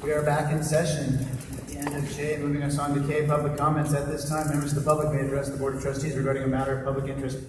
We are back in session at the end of J, moving us on to K, public comments. At this time, members of the public may address the Board of Trustees regarding a matter of public interest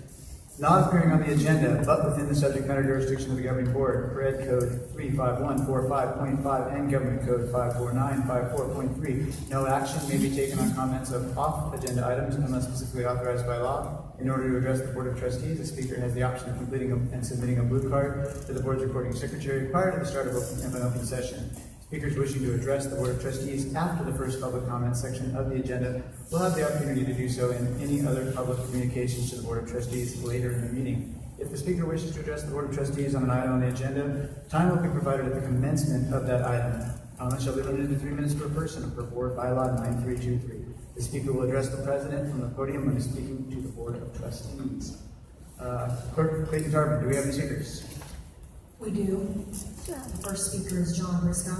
not appearing on the agenda, but within the subject matter jurisdiction of the governing board, per Ed Code 35145.5 and Government Code 54954.3. No action may be taken on comments of off-agenda items unless specifically authorized by law. In order to address the Board of Trustees, the Speaker has the option of completing and submitting a blue card to the Board's recording secretary prior to the start of an open session. Speakers wishing to address the Board of Trustees after the first public comment section of the agenda will have the opportunity to do so in any other public communications to the Board of Trustees later in the meeting. If the Speaker wishes to address the Board of Trustees on an item on the agenda, time will be provided at the commencement of that item. Comments shall be limited to 3 minutes per person per Board Bylaw 9323. The Speaker will address the President from the podium when speaking to the Board of Trustees. Clerk Clayton Tarvin, do we have any speakers? We do. The first speaker is John Briscoe.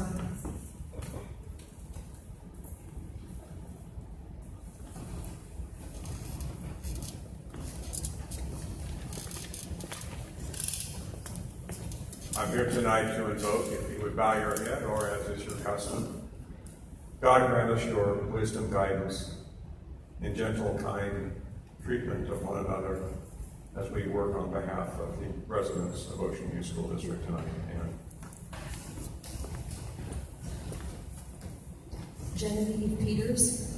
I'm here tonight to invoke, if you would bow your head, or as is your custom. God grant us your wisdom, guidance, and gentle, kind treatment of one another as we work on behalf of the residents of Ocean View School District tonight. Amen. Genevieve Peters.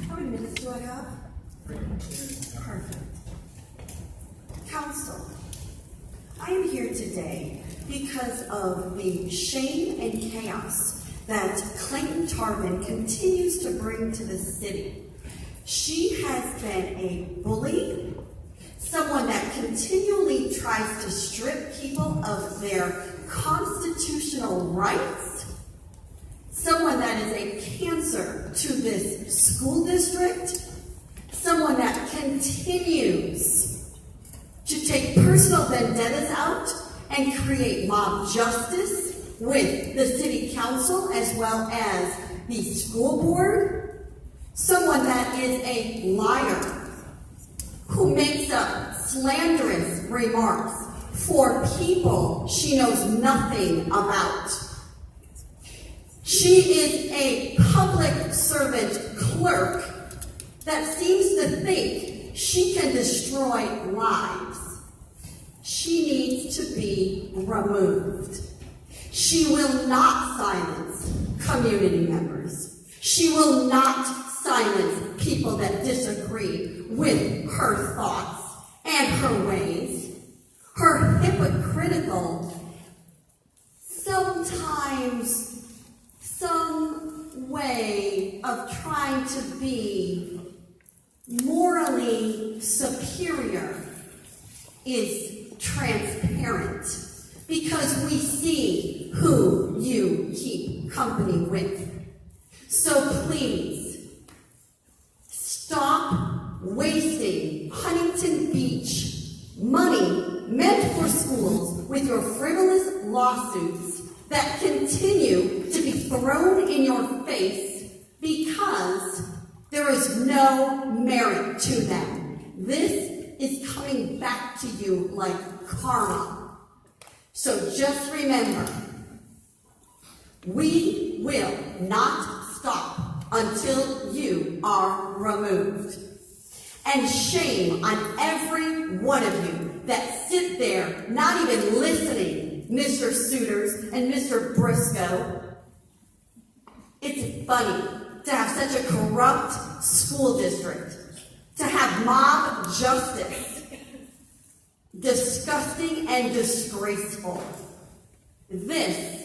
How many minutes do I have? Perfect. Council, I am here today because of the shame and chaos that Clayton Tarvin continues to bring to the city. She has been a bully, someone that continually tries to strip people of their constitutional rights, someone that is a cancer to this school district, someone that continues to take personal vendettas out and create mob justice with the city council as well as the school board. Someone that is a liar who makes up slanderous remarks for people she knows nothing about. She is a public servant clerk that seems to think she can destroy lives. She needs to be removed. She will not silence community members. She will not silence people that disagree with her thoughts and her ways. Her hypocritical, sometimes some way of trying to be morally superior is transparent because we see who you keep company with. So please, stop wasting Huntington Beach money meant for schools with your frivolous lawsuits that continue to be thrown in your face because there is no merit to them. This is coming back to you like karma. So just remember, we will not stop until you are removed. And shame on every one of you that sit there not even listening, Mr. Suitors and Mr. Briscoe. It's funny to have such a corrupt school district, to have mob justice. Disgusting and disgraceful. This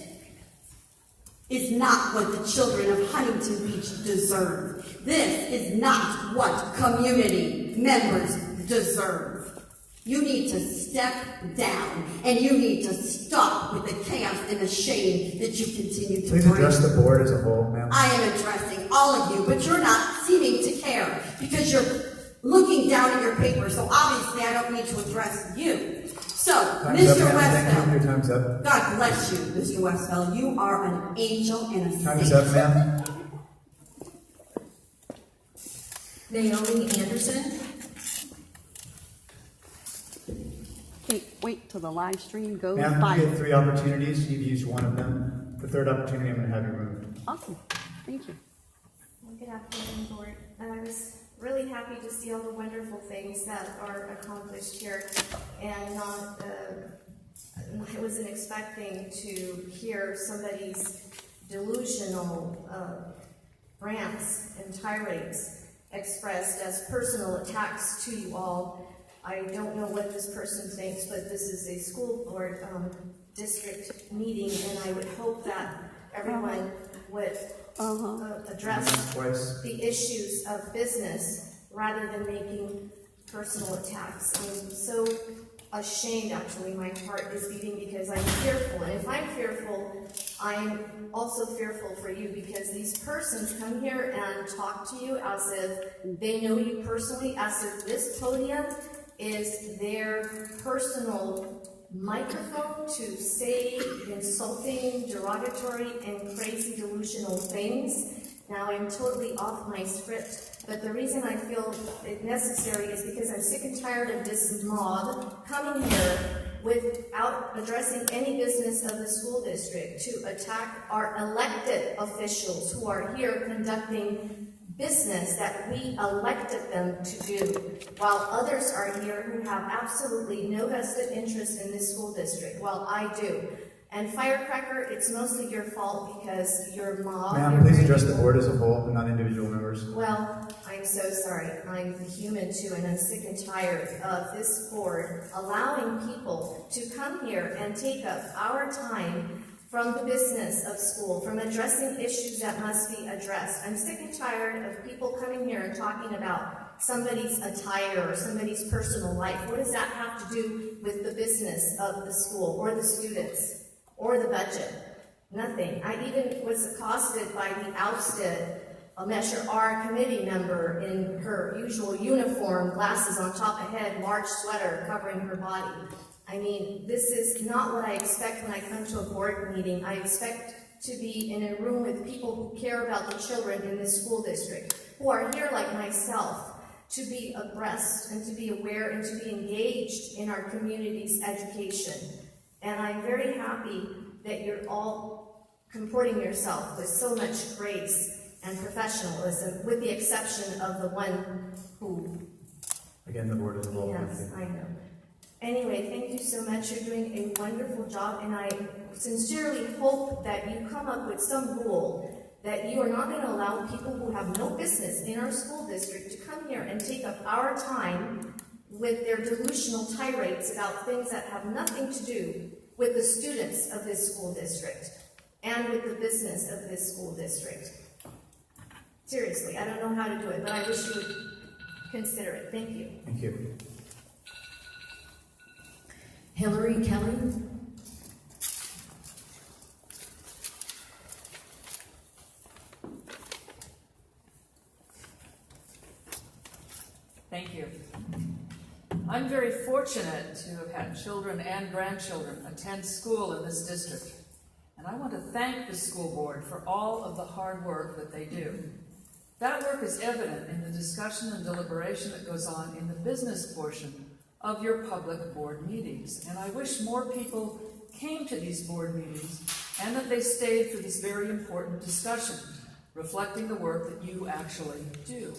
is not what the children of Huntington Beach deserve. This is not what community members deserve. You need to step down, and you need to stop with the chaos and the shame that you continue to bring. Please address the board as a whole, ma'am. I am addressing all of you, but you're not seeming to care because you're looking down at your paper, so obviously I don't need to address you. So, Mr. Westphal, Your time's up. God bless you, Mr. Westphal. You are an angel and a saint. Time's up, ma'am. Naomi Anderson. can't wait till the live stream goes Ma'am, you by. get 3 opportunities. You've used one of them. The 3rd opportunity, I'm going to have you removed. Awesome. Thank you. Well, good afternoon, board. I was really happy to see all the wonderful things that are accomplished here, and I wasn't expecting to hear somebody's delusional rants and tirades expressed as personal attacks to you all. I don't know what this person thinks, but this is a school board district meeting, and I would hope that everyone would address the issues of business rather than making personal attacks. I'm so ashamed, actually. My heart is beating because I'm fearful, and if I'm fearful, I'm also fearful for you, because these persons come here and talk to you as if they know you personally, as if this podium is their personal microphone to say insulting, derogatory, and crazy delusional things. Now I'm totally off my script, but the reason I feel it necessary is because I'm sick and tired of this mob coming here without addressing any business of the school district to attack our elected officials who are here conducting business that we elected them to do, while others are here who have absolutely no vested interest in this school district. Well, I do. And Firecracker, it's mostly your fault because your mob... Ma'am, please address the board as a whole and not individual members. Well, I'm so sorry. I'm human too, and I'm sick and tired of this board allowing people to come here and take up our time from the business of school, from addressing issues that must be addressed. I'm sick and tired of people coming here and talking about somebody's attire or somebody's personal life. What does that have to do with the business of the school or the students or the budget? Nothing. I even was accosted by the ousted Measure R committee member in her usual uniform, glasses on top of head, large sweater covering her body. I mean, this is not what I expect when I come to a board meeting. I expect to be in a room with people who care about the children in this school district, who are here like myself, to be abreast and to be aware and to be engaged in our community's education. And I'm very happy that you're all comporting yourself with so much grace and professionalism, with the exception of the one who... Again, the board is a whole. Yes, I know. Anyway, thank you so much. You're doing a wonderful job, and I sincerely hope that you come up with some rule that you are not going to allow people who have no business in our school district to come here and take up our time with their delusional tirades about things that have nothing to do with the students of this school district and with the business of this school district. Seriously, I don't know how to do it, but I wish you would consider it. Thank you. Thank you. Hillary Kelly. Thank you. I'm very fortunate to have had children and grandchildren attend school in this district, and I want to thank the school board for all of the hard work that they do. That work is evident in the discussion and deliberation that goes on in the business portion of your public board meetings, and I wish more people came to these board meetings and that they stayed for this very important discussion, reflecting the work that you actually do.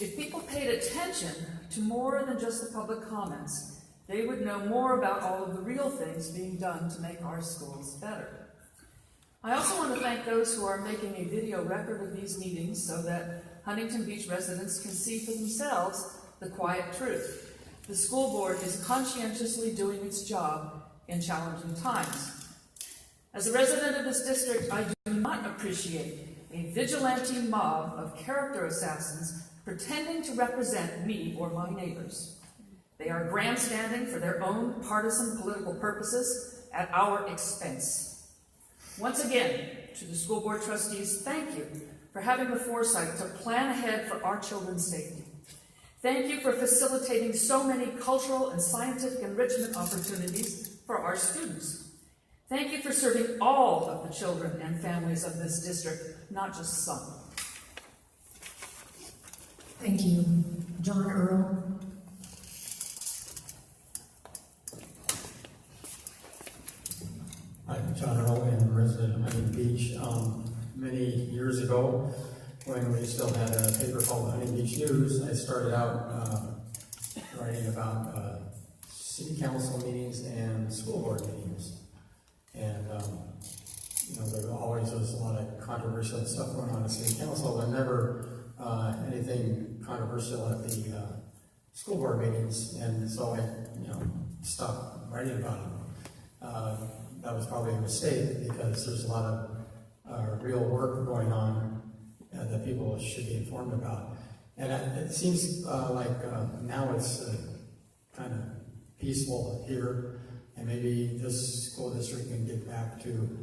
If people paid attention to more than just the public comments, they would know more about all of the real things being done to make our schools better. I also want to thank those who are making a video record of these meetings so that Huntington Beach residents can see for themselves the quiet truth. The school board is conscientiously doing its job in challenging times. As a resident of this district, I do not appreciate a vigilante mob of character assassins pretending to represent me or my neighbors. They are grandstanding for their own partisan political purposes at our expense. Once again, to the school board trustees, thank you for having the foresight to plan ahead for our children's safety. Thank you for facilitating so many cultural and scientific enrichment opportunities for our students. Thank you for serving all of the children and families of this district, not just some. Thank you. John Earl. John Earl and resident of Huntington Beach. Many years ago, when we still had a paper called Huntington Beach News, I started out writing about city council meetings and school board meetings. And, there always was a lot of controversial stuff going on at city council, but never anything controversial at the school board meetings. And so I, stopped writing about them. That was probably a mistake because there's a lot of real work going on that people should be informed about. And it seems like now it's kind of peaceful here, and maybe this school district can get back to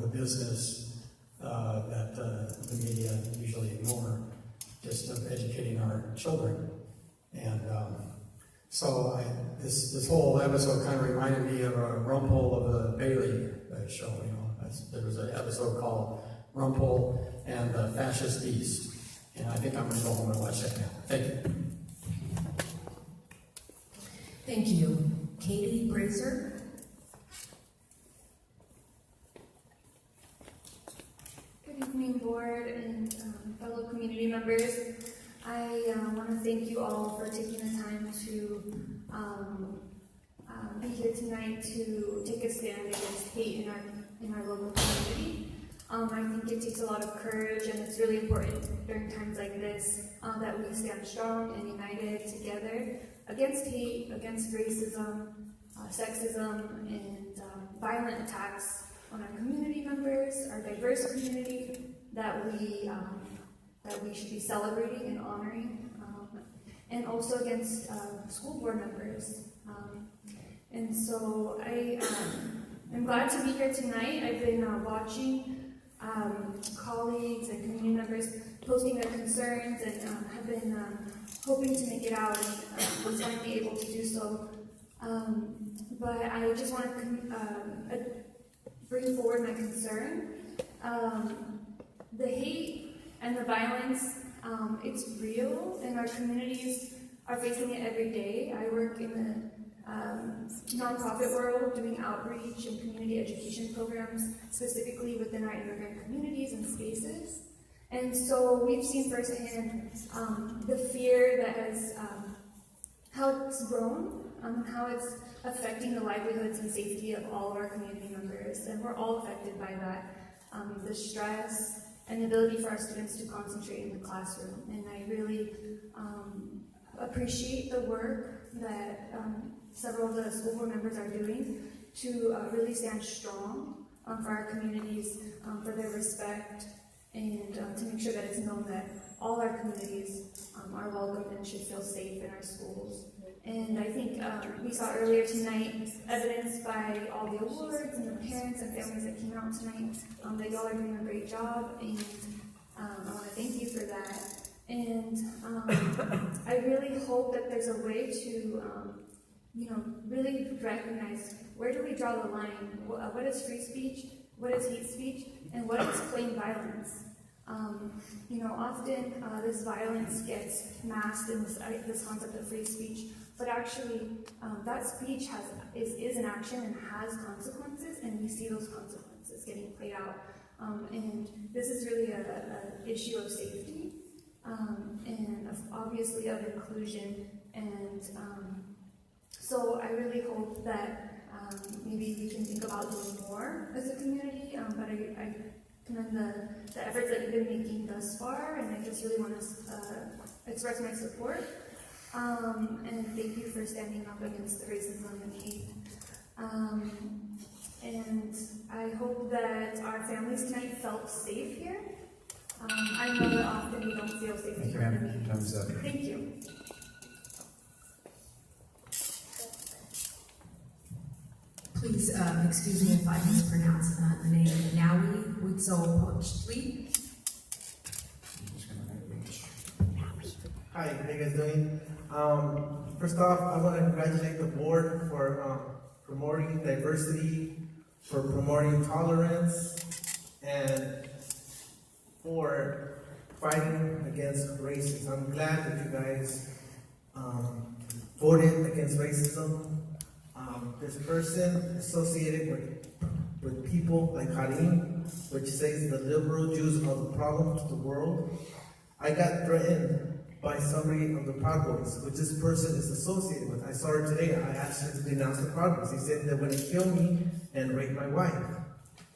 the business that the media usually ignore, just of educating our children. And so this whole episode kind of reminded me of a Rumpel of the Bailey show. There was an episode called Rumpel and the Fascist Beast, and I think I'm going to go home and watch that now. Thank you. Thank you. Katie Bracer. Good evening, board and fellow community members. I want to thank you all for taking the time to be here tonight to take a stand against hate in our local community. I think it takes a lot of courage, and it's really important during times like this that we stand strong and united together against hate, against racism, sexism, and violent attacks on our community members, our diverse community that we should be celebrating and honoring, and also against school board members. And so I'm glad to be here tonight. I've been watching colleagues and community members posting their concerns, and have been hoping to make it out, and was finally able to do so. But I just want to bring forward my concern. The hate and the violence, it's real, and our communities are facing it every day. I work in the nonprofit world doing outreach and community education programs, specifically within our immigrant communities and spaces. And so we've seen firsthand the fear that has, how it's grown, how it's affecting the livelihoods and safety of all of our community members. And we're all affected by that, the stress and the ability for our students to concentrate in the classroom. And I really appreciate the work that several of the school board members are doing to really stand strong for our communities, for their respect, and to make sure that it's known that all our communities are welcome and should feel safe in our schools. And I think we saw earlier tonight, evidenced by all the awards and the parents and families that came out tonight, that y'all are doing a great job, and I want to thank you for that. And I really hope that there's a way to really recognize, where do we draw the line? What is free speech? What is hate speech? And what is plain violence? Often this violence gets masked in this concept of free speech, but actually that speech is an action and has consequences, and we see those consequences getting played out. And this is really an issue of safety, and obviously of inclusion, and so I really hope that maybe we can think about doing more as a community, but I commend the efforts that you've been making thus far, and I just really want to express my support, and thank you for standing up against the racism and hate. And I hope that our families tonight felt safe here. I know that often we don't feel safe Thank you, here. ma'am. Time's up. Thank you. Please excuse me if I mispronounce the name. Nawi Witzel-Pochtli. Hi, how you guys doing? First off, I want to congratulate the board for promoting diversity, for promoting tolerance, and for fighting against racism. I'm glad that you guys voted against racism. This person associated with with people like Harim, which says the liberal Jews are the problem to the world. I got threatened by somebody of the Proud Boys, which this person is associated with. I saw her today. I asked her to denounce the Proud Boys. He said they're going to kill me and rape my wife.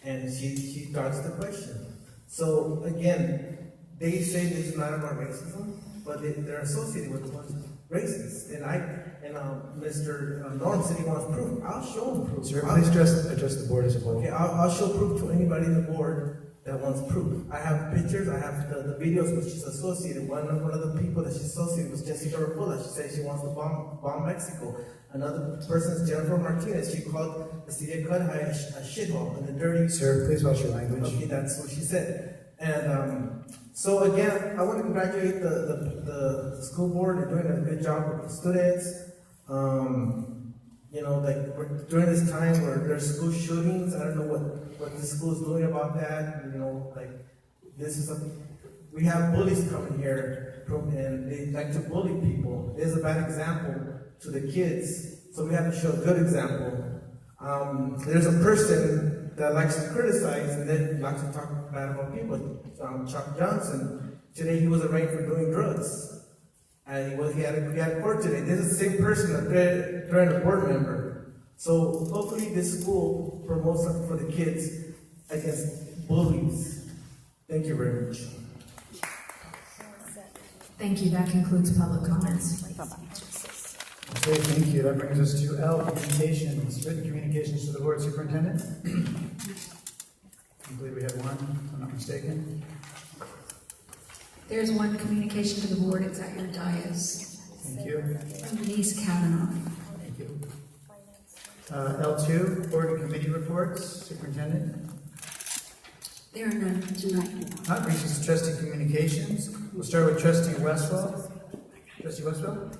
And she dodged the question. So again, they say this is not about racism, but they're associated with a bunch of racists. And Mr. Norm said he wants proof. I'll show him proof. Sir, please address the board as a whole. Okay, I'll show proof to anybody in the board that wants proof. I have pictures, I have the videos which she's associated. One of the people that she's associated was Jessica Rapola. She said she wants to bomb Mexico. Another person is Jennifer Martinez. She called the city of Cudahy a shithole and a dirty. Sir, please watch your language. Okay, that's what she said. And so again, I want to congratulate the school board. They're doing a good job with the students. During this time where there's school shootings, I don't know what the school is doing about that. We have bullies coming here, and they like to bully people. There's a bad example to the kids, so we have to show a good example. There's a person that likes to criticize and then likes to talk bad about people. Chuck Johnson, today he was arraigned for doing drugs. And he had court today. This is the same person that threatened a board member. So hopefully this school promotes something for the kids against bullies. Thank you very much. Thank you. That concludes public comments. Okay, thank you. That brings us to L, communications, written communications to the board superintendent. I believe we have one, if I'm not mistaken. There's one communication to the board. It's at your dais. Thank you. From Denise Kavanaugh. Thank you. L2, board and committee reports, superintendent. There are none tonight. That brings us to trustee communications. We'll start with trustee Westwell. Trustee Westwell?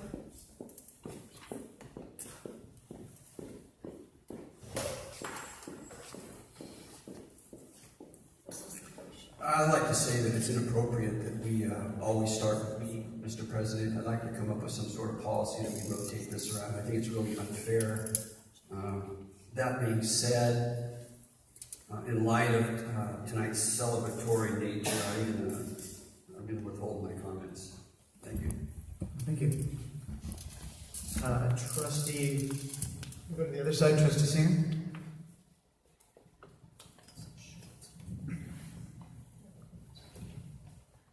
I'd like to say that it's inappropriate that we always start with me, Mr. President. I'd like to come up with some sort of policy that we rotate this around. I think it's really unfair. That being said, in light of tonight's celebratory nature, I'm going to withhold my comments. Thank you. Thank you. Trustee, we'll go to the other side, Trustee Singer.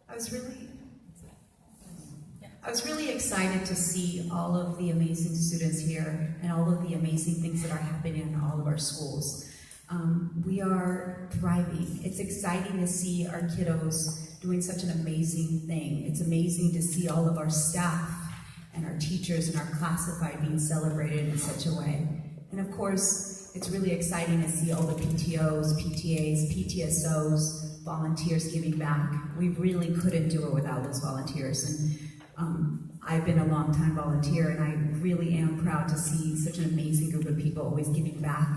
I was really excited to see all of the amazing students here and all of the amazing things that are happening in all of our schools. We are thriving. It's exciting to see our kiddos doing such an amazing thing. It's amazing to see all of our staff and our teachers and our classified being celebrated in such a way. And of course, it's really exciting to see all the PTOs, PTAs, PTSOs, volunteers giving back. We really couldn't do it without those volunteers. And I've been a long-time volunteer, and I really am proud to see such an amazing group of people always giving back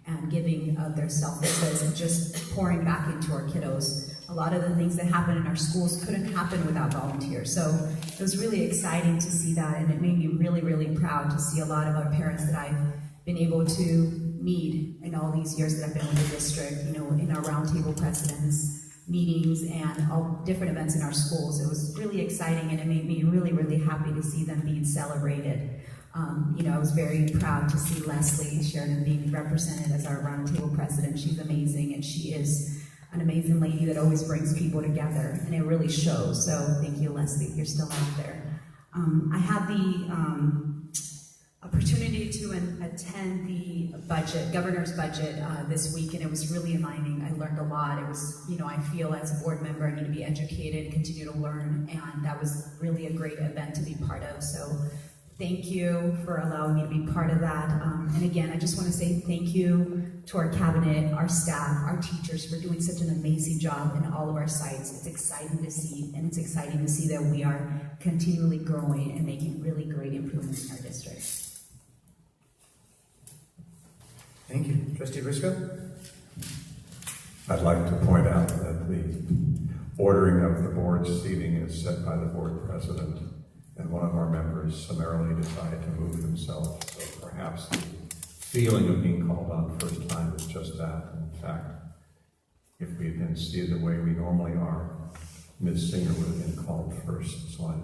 and giving of their selflessness and just pouring back into our kiddos. A lot of the things that happen in our schools couldn't happen without volunteers. So it was really exciting to see that, and it made me really, really proud to see a lot of our parents that I've been able to meet in all these years that I've been with the district, you know, in our roundtable presidents meetings and all different events in our schools. It was really exciting, and it made me really, really happy to see them being celebrated. I was very proud to see Leslie Sheridan being represented as our roundtable president. She's amazing, and she is an amazing lady that always brings people together, and it really shows. So thank you, Leslie, you're still out there. I had the opportunity to attend the governor's budget this week, and it was really enlightening. I learned a lot. It was, I feel as a board member, I need to be educated, continue to learn, and that was really a great event to be part of. So thank you for allowing me to be part of that. And again, I just want to say thank you to our cabinet, our staff, our teachers for doing such an amazing job in all of our sites. It's exciting to see, and it's exciting to see that we are continually growing and making really great improvements in our district. Thank you. Trustee Briscoe? I'd like to point out that the ordering of the board's seating is set by the board president, and one of our members summarily decided to move himself, so perhaps the feeling of being called on first time is just that. And fact, if we had been seated the way we normally are, Ms. Singer would have been called first. So I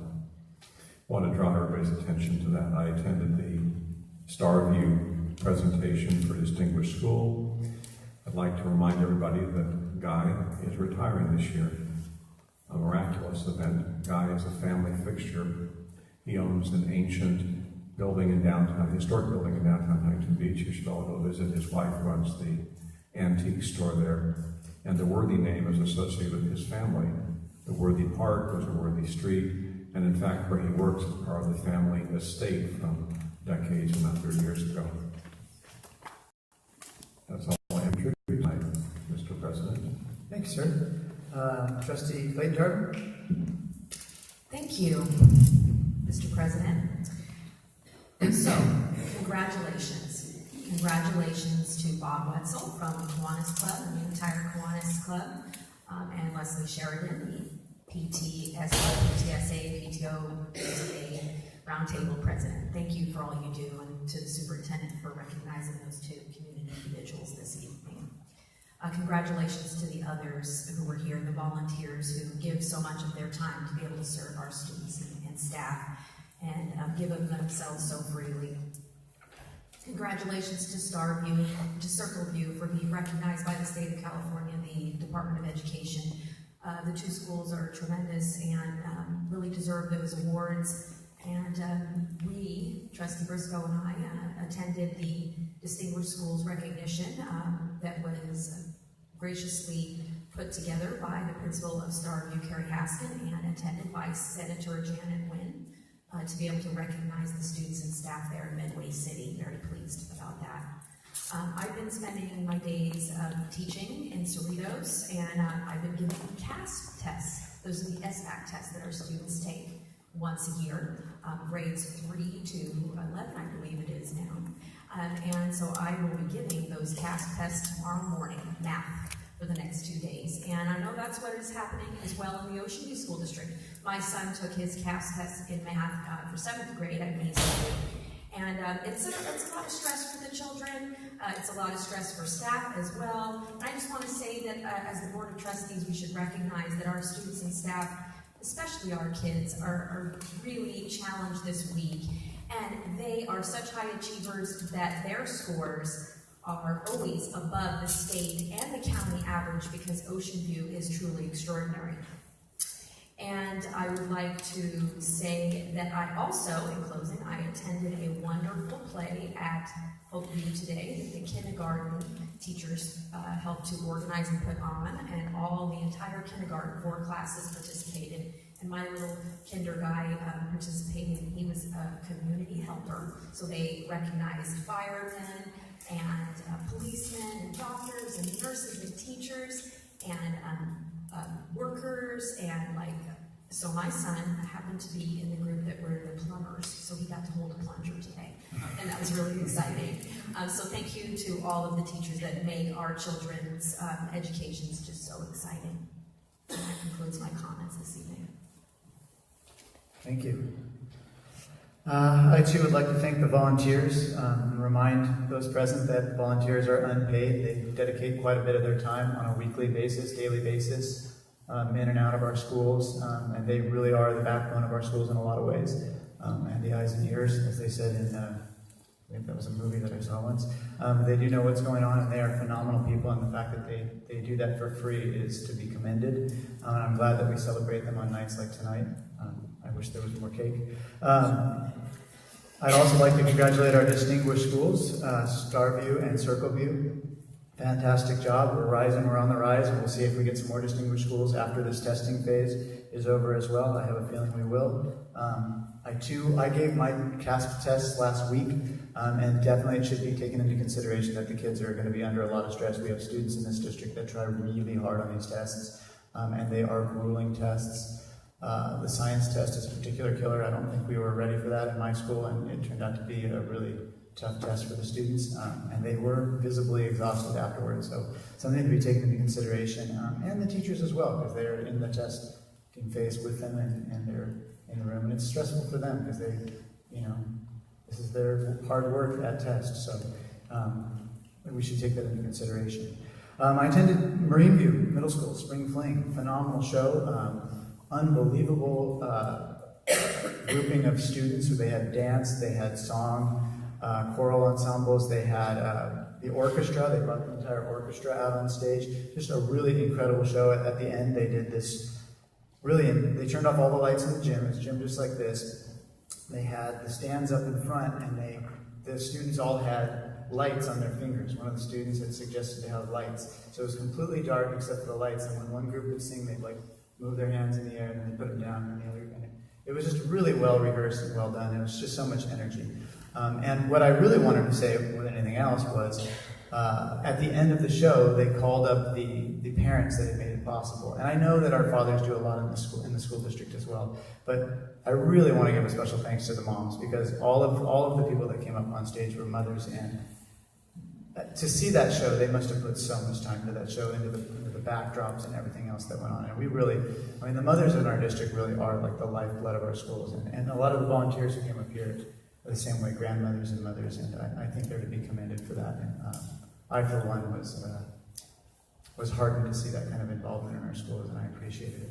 want to draw everybody's attention to that. I attended the Starview presentation for Distinguished School. I'd like to remind everybody that Guy is retiring this year. A miraculous event. Guy is a family fixture. He owns an ancient building in downtown, historic building in downtown Huntington Beach. You should all go visit. His wife runs the antique store there. And the Worthy name is associated with his family. The Worthy Park was a Worthy street. And in fact, where he works is part of the family estate from decades and 100 years ago. That's all I have to contribute tonight, Mr. President. Thank you, sir. Trustee Clayton-Tarver? Thank you, Mr. President. So, congratulations. Congratulations to Bob Wetzel from the Kiwanis Club and the entire Kiwanis Club, and Leslie Sheridan, the PTSA, PTO, PTA Roundtable President. Thank you for all you do, and to the Superintendent for recognizing those two community individuals this evening. Congratulations to the others who were here, the volunteers who give so much of their time to be able to serve our students and staff, and give of themselves so freely. Congratulations to Starview, to Circleview for being recognized by the state of California, the Department of Education. The two schools are tremendous and really deserve those awards. And we, Trustee Briscoe and I, attended the Distinguished Schools recognition that was graciously put together by the principal of Starview, Carrie Haskin, and attended by Senator Janet Wynn to be able to recognize the students and staff there in Midway City. Very pleased about that. I've been spending my days teaching in Cerritos, and I've been giving CASP tests. Those are the SBAC tests that our students take once a year, grades 3 to 11, I believe it is now. And so I will be giving those CASP tests tomorrow morning, math, for the next 2 days. And I know that's what is happening as well in the Ocean View School District. My son took his CASP test in math for 7th grade at Mason State. And it's a lot of stress for the children. It's a lot of stress for staff as well. And I just want to say that as the Board of Trustees, we should recognize that our students and staff, especially our kids, are really challenged this week. And they are such high achievers that their scores are always above the state and the county average, because Ocean View is truly extraordinary. And I would like to say that I also, in closing, I attended a wonderful play at Oakview today that the kindergarten teachers helped to organize and put on, and the entire kindergarten, 4 classes participated. And my little kinder guy participated. He was a community helper, so they recognized firemen and policemen and doctors and nurses and teachers and workers, and so my son happened to be in the group that were the plumbers, so he got to hold a plunger today, and that was really exciting. So thank you to all of the teachers that make our children's educations just so exciting. And that concludes my comments this evening. Thank you. I too would like to thank the volunteers and remind those present that volunteers are unpaid. They dedicate quite a bit of their time on a weekly basis, daily basis, in and out of our schools, and they really are the backbone of our schools in a lot of ways, and the eyes and ears, as they said in, I think that was a movie that I saw once. They do know what's going on, and they are phenomenal people, and the fact that they do that for free is to be commended. I'm glad that we celebrate them on nights like tonight. I wish there was more cake. I'd also like to congratulate our distinguished schools, Starview and Circleview. Fantastic job. We're rising, we're on the rise, and we'll see if we get some more distinguished schools after this testing phase is over as well. I have a feeling we will. I gave my CASP tests last week, and definitely it should be taken into consideration that the kids are going to be under a lot of stress. We have students in this district that try really hard on these tests, and they are grueling tests. The science test is a particular killer. I don't think we were ready for that in my school, and it turned out to be a really tough test for the students, and they were visibly exhausted afterwards. So something to be taken into consideration, and the teachers as well, because they're in the testing phase with them, and they're in the room, and it's stressful for them because they, this is their hard work at test. So we should take that into consideration. I attended Marine View Middle School Spring Fling, phenomenal show, unbelievable grouping of students. They had dance, they had song, choral ensembles, they had the orchestra. They brought the entire orchestra out on stage. Just a really incredible show. At the end, they did this they turned off all the lights in the gym. It's a gym just like this. They had the stands up in front, and the students all had lights on their fingers. One of the students had suggested to have lights. So it was completely dark except for the lights, and when one group would sing, they'd like move their hands in the air and then put them down in the other. And it was just really well rehearsed and well done. It was just so much energy. And what I really wanted to say more than anything else was, at the end of the show, they called up the parents that had made it possible. And I know that our fathers do a lot in the school district as well, but I really want to give a special thanks to the moms, because all of the people that came up on stage were mothers, and to see that show, they must have put so much time into that show, into the backdrops and everything else that went on. And we really, the mothers in our district really are like the lifeblood of our schools, and a lot of the volunteers who came up here are the same way, grandmothers and mothers, and I think they're to be commended for that. And I, for one, was heartened to see that kind of involvement in our schools, and I appreciated it.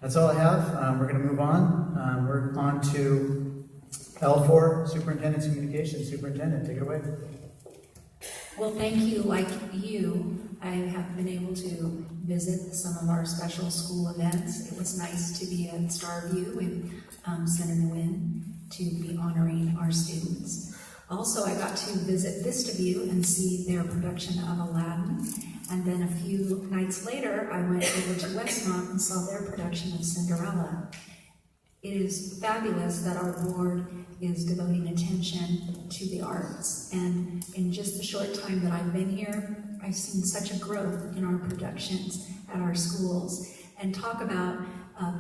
That's all I have. We're going to move on. We're on to L4, Superintendent's Communications. Superintendent, take it away. Well, thank you. Like you, I have been able to visit some of our special school events. It was nice to be at Starview and Center New Win to be honoring our students. Also, I got to visit Vista View and see their production of Aladdin. And then a few nights later, I went over to Westmont and saw their production of Cinderella. It is fabulous that our board is devoting attention to the arts. And in just the short time that I've been here, I've seen such a growth in our productions at our schools. And talk about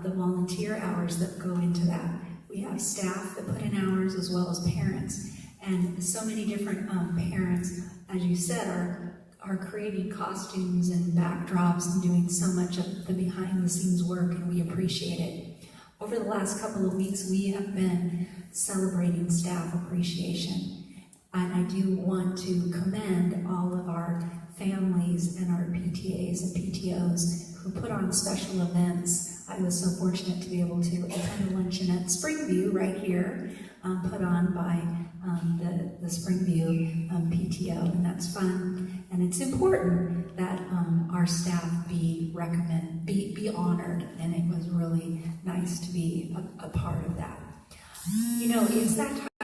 the volunteer hours that go into that. We have staff that put in hours as well as parents. And so many different parents, as you said, are creating costumes and backdrops and doing so much of the behind-the-scenes work, and we appreciate it. Over the last couple of weeks, we have been celebrating staff appreciation. And I do want to commend all of our families and our PTAs and PTOs who put on special events. I was so fortunate to be able to attend a luncheon at Springview right here, put on by the Springview PTO, and that's fun. And it's important that our staff be honored, and it was really nice to be a part of that. It's that time